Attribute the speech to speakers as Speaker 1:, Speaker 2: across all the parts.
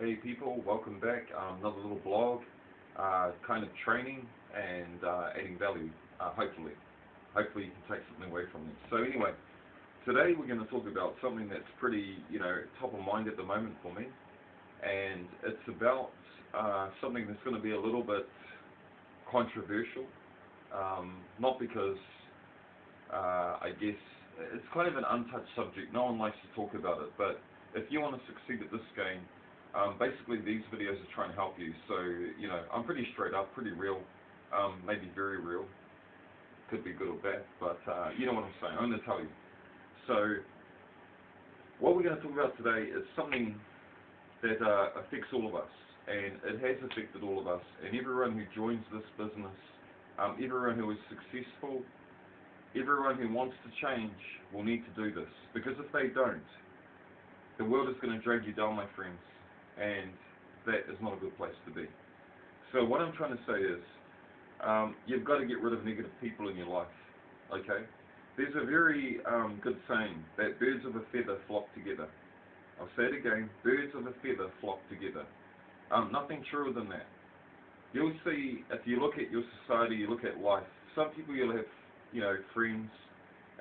Speaker 1: Hey people, welcome back. Another little blog, kind of training and adding value, hopefully. Hopefully you can take something away from this. So anyway, today we're going to talk about something that's pretty, top of mind at the moment for me. And it's about something that's going to be a little bit controversial. Not because, I guess, it's kind of an untouched subject. No one likes to talk about it. But if you want to succeed at this game, basically these videos are trying to help you. So, I'm pretty straight up, pretty real, maybe very real. Could be good or bad, but you know what I'm saying. I'm going to tell you. So, what we're going to talk about today is something that affects all of us, and it has affected all of us, and everyone who joins this business, everyone who is successful, everyone who wants to change will need to do this, because if they don't, the world is going to drag you down, my friends, and that is not a good place to be. So what I'm trying to say is, you've got to get rid of negative people in your life, okay? There's a very good saying that birds of a feather flock together. I'll say it again, birds of a feather flock together. Nothing truer than that. You'll see, if you look at your society, you look at life, some people you'll have, friends,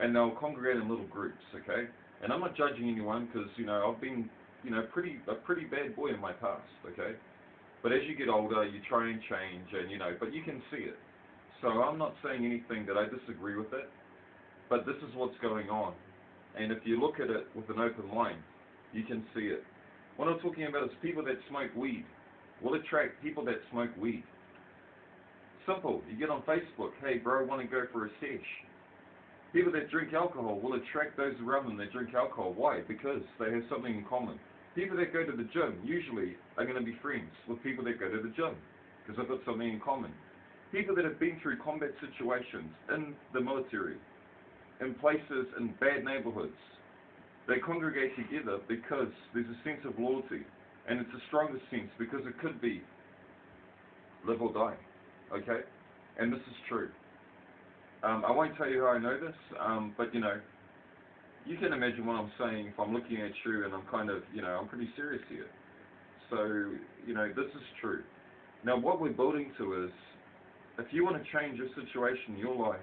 Speaker 1: and they'll congregate in little groups, okay? And I'm not judging anyone, because, I've been, a pretty bad boy in my past, okay? But as you get older, you try and change, and, but you can see it. So I'm not saying anything that I disagree with it, but this is what's going on. And if you look at it with an open mind, you can see it. What I'm talking about is people that smoke weed will attract people that smoke weed. Simple. You get on Facebook, hey bro, want to go for a sesh? People that drink alcohol will attract those around them that drink alcohol. Why? Because they have something in common. People that go to the gym usually are going to be friends with people that go to the gym, because they've got something in common. People that have been through combat situations in the military, in places in bad neighborhoods, they congregate together because there's a sense of loyalty, and it's the strongest sense because it could be live or die, okay? And this is true. I won't tell you how I know this, but you can imagine what I'm saying if I'm looking at you and I'm kind of, I'm pretty serious here. So, this is true. Now what we're building to is, if you want to change your situation, your life,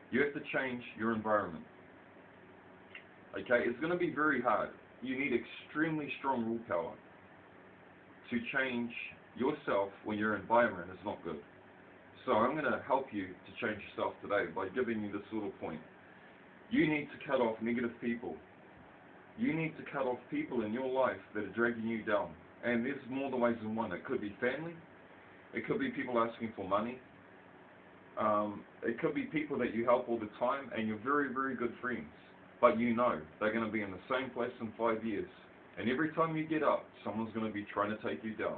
Speaker 1: you have to change your environment. Okay, it's going to be very hard. You need extremely strong willpower to change yourself when your environment is not good. So I'm going to help you to change yourself today by giving you this little point. You need to cut off negative people. You need to cut off people in your life that are dragging you down. And there's more than ways than one. It could be family. It could be people asking for money. It could be people that you help all the time and you're very, very good friends. But they're going to be in the same place in 5 years. And every time you get up, someone's going to be trying to take you down.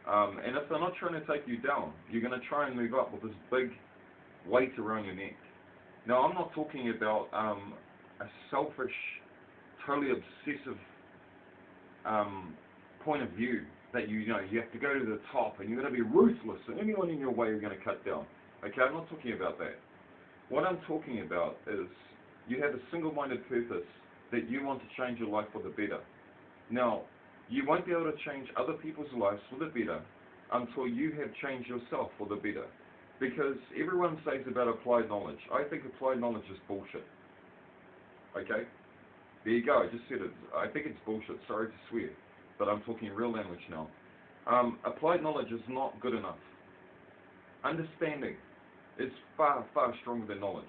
Speaker 1: And if they're not trying to take you down, you're going to try and move up with this big weight around your neck. Now, I'm not talking about a selfish, totally obsessive point of view that you have to go to the top and you're going to be ruthless and anyone in your way you're going to cut down. Okay, I'm not talking about that. What I'm talking about is you have a single-minded purpose that you want to change your life for the better. Now, you won't be able to change other people's lives for the better until you have changed yourself for the better. Because everyone says about applied knowledge. I think applied knowledge is bullshit. Okay? There you go, I just said it. I think it's bullshit. Sorry to swear. But I'm talking real language now. Applied knowledge is not good enough. Understanding is far, far stronger than knowledge.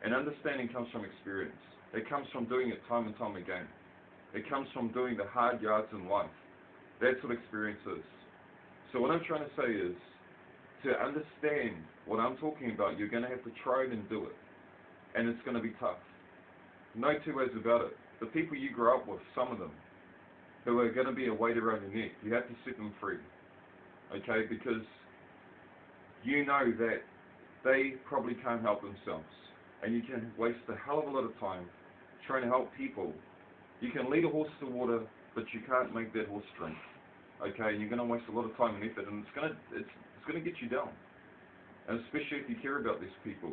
Speaker 1: And understanding comes from experience. It comes from doing it time and time again. It comes from doing the hard yards in life. That's what experience is. So what I'm trying to say is, to understand what I'm talking about, you're going to have to try it and do it. And it's going to be tough. No two ways about it. The people you grow up with, some of them, who are going to be a weight around your neck, you have to set them free. Okay? Because you know that they probably can't help themselves. And you can waste a hell of a lot of time trying to help people. You can lead a horse to water, but you can't make that horse drink. Okay, and you're going to waste a lot of time and effort, and it's going to get you down. And especially if you care about these people.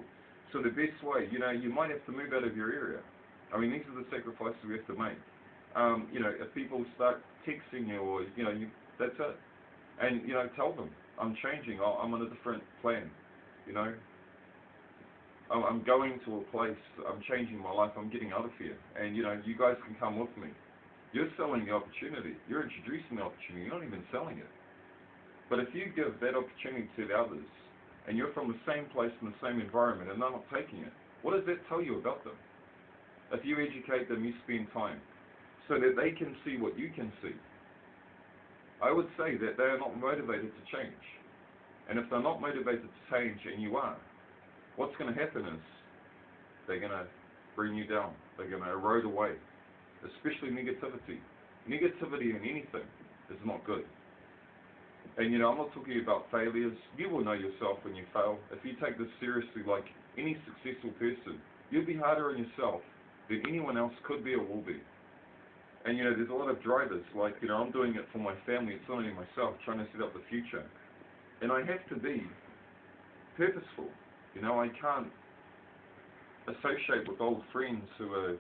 Speaker 1: So the best way, you might have to move out of your area. I mean, these are the sacrifices we have to make. If people start texting you, or that's it. And tell them I'm changing. I'm on a different plan. You know, I'm going to a place. I'm changing my life. I'm getting out of here. And you guys can come with me. You're selling the opportunity. You're introducing the opportunity. You're not even selling it. But if you give that opportunity to the others, and you're from the same place in the same environment, and they're not taking it, what does that tell you about them? If you educate them, you spend time, so that they can see what you can see, I would say that they are not motivated to change. And if they're not motivated to change, and you are, what's going to happen is they're going to bring you down. They're going to erode away, especially negativity. Negativity in anything is not good. And I'm not talking about failures. You will know yourself when you fail. If you take this seriously, like any successful person, you'll be harder on yourself than anyone else could be or will be. And there's a lot of drivers, like I'm doing it for my family, it's not only myself, trying to set up the future. And I have to be purposeful. I can't associate with old friends who are,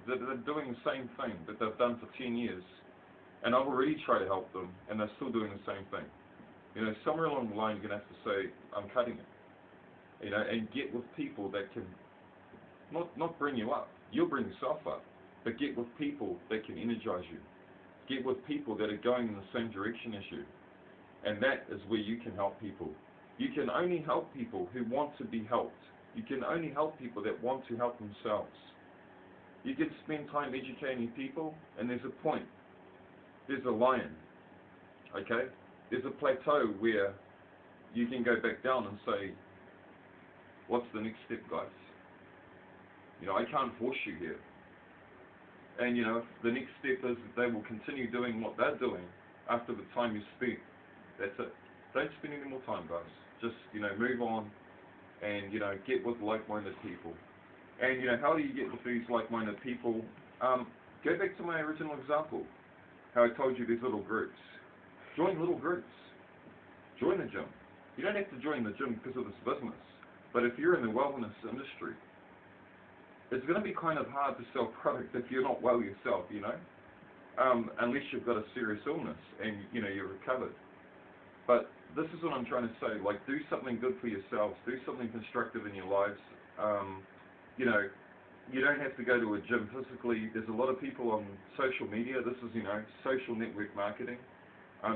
Speaker 1: they're doing the same thing that they've done for 10 years. And I've already tried to help them, and they're still doing the same thing. Somewhere along the line, you're going to have to say, I'm cutting it. And get with people that can not bring you up. You'll bring yourself up. But get with people that can energize you. Get with people that are going in the same direction as you. And that is where you can help people. You can only help people who want to be helped. You can only help people that want to help themselves. You can spend time educating people, and there's a point. There's a line, okay? There's a plateau where you can go back down and say, what's the next step, guys? I can't force you here. And if the next step is that they will continue doing what they're doing after the time you spent, that's it. Don't spend any more time, guys. Just, move on and, get with like-minded people. And, how do you get with these like-minded people? Go back to my original example. How I told you there's little groups. Join little groups. Join the gym. You don't have to join the gym because of this business. But if you're in the wellness industry, it's going to be kind of hard to sell product if you're not well yourself, unless you've got a serious illness and, you're recovered. But this is what I'm trying to say. Like, do something good for yourselves. Do something constructive in your lives. You don't have to go to a gym physically. There's a lot of people on social media. This is, social network marketing.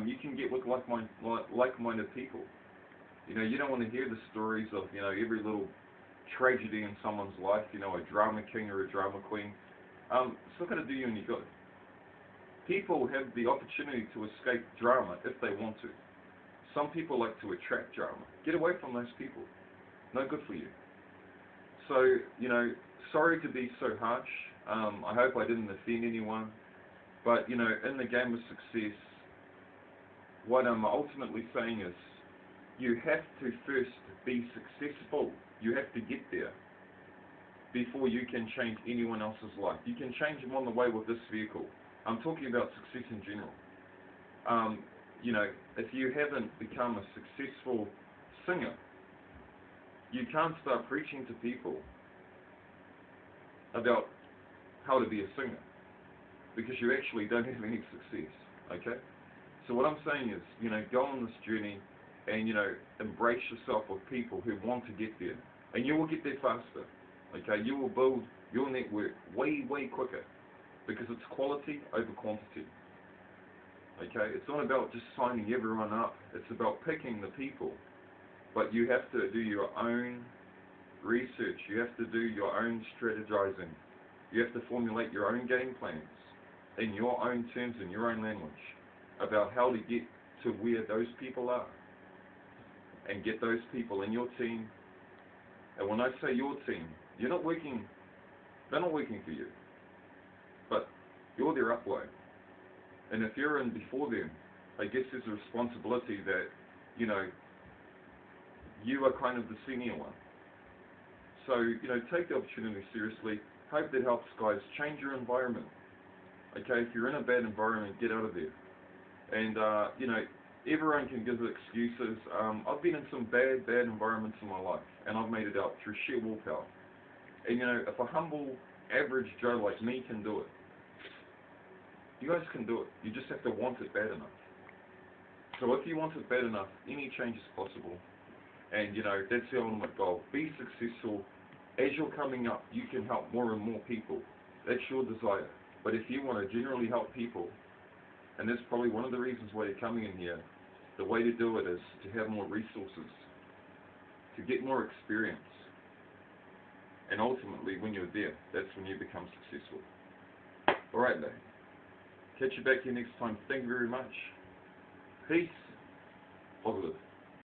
Speaker 1: You can get with like-minded people. You don't want to hear the stories of, every little tragedy in someone's life, a drama king or a drama queen. It's not going to do you any good. People have the opportunity to escape drama if they want to. Some people like to attract drama. Get away from those people. No good for you. So, sorry to be so harsh. I hope I didn't offend anyone. But, in the game of success, what I'm ultimately saying is, you have to first be successful. You have to get there before you can change anyone else's life. You can change them on the way with this vehicle. I'm talking about success in general. If you haven't become a successful singer, you can't start preaching to people about how to be a singer, because you actually don't have any success, okay? So what I'm saying is, go on this journey and, embrace yourself with people who want to get there. And you will get there faster, okay? You will build your network way, way quicker, because it's quality over quantity, okay? It's not about just signing everyone up. It's about picking the people. But you have to do your own research. You have to do your own strategizing. You have to formulate your own game plans in your own terms, in your own language, about how to get to where those people are, and get those people in your team. And when I say your team, they're not working for you, but you're their upline. And if you're in before them, I guess there's a responsibility that, you are kind of the senior one. So, take the opportunity seriously. Hope that helps, guys. Change your environment. Okay, if you're in a bad environment, get out of there. And, everyone can give excuses. I've been in some bad environments in my life, and I've made it out through sheer willpower. And, if a humble, average Joe like me can do it, You guys can do it. You just have to want it bad enough. So if you want it bad enough, any change is possible. And you know, that's the ultimate goal. Be successful. As you're coming up, you can help more and more people. That's your desire. But if you want to generally help people, and that's probably one of the reasons why you're coming in here, the way to do it is to have more resources, to get more experience. And ultimately, when you're there, that's when you become successful. Alright, then. Catch you back here next time. Thank you very much. Peace. Positive.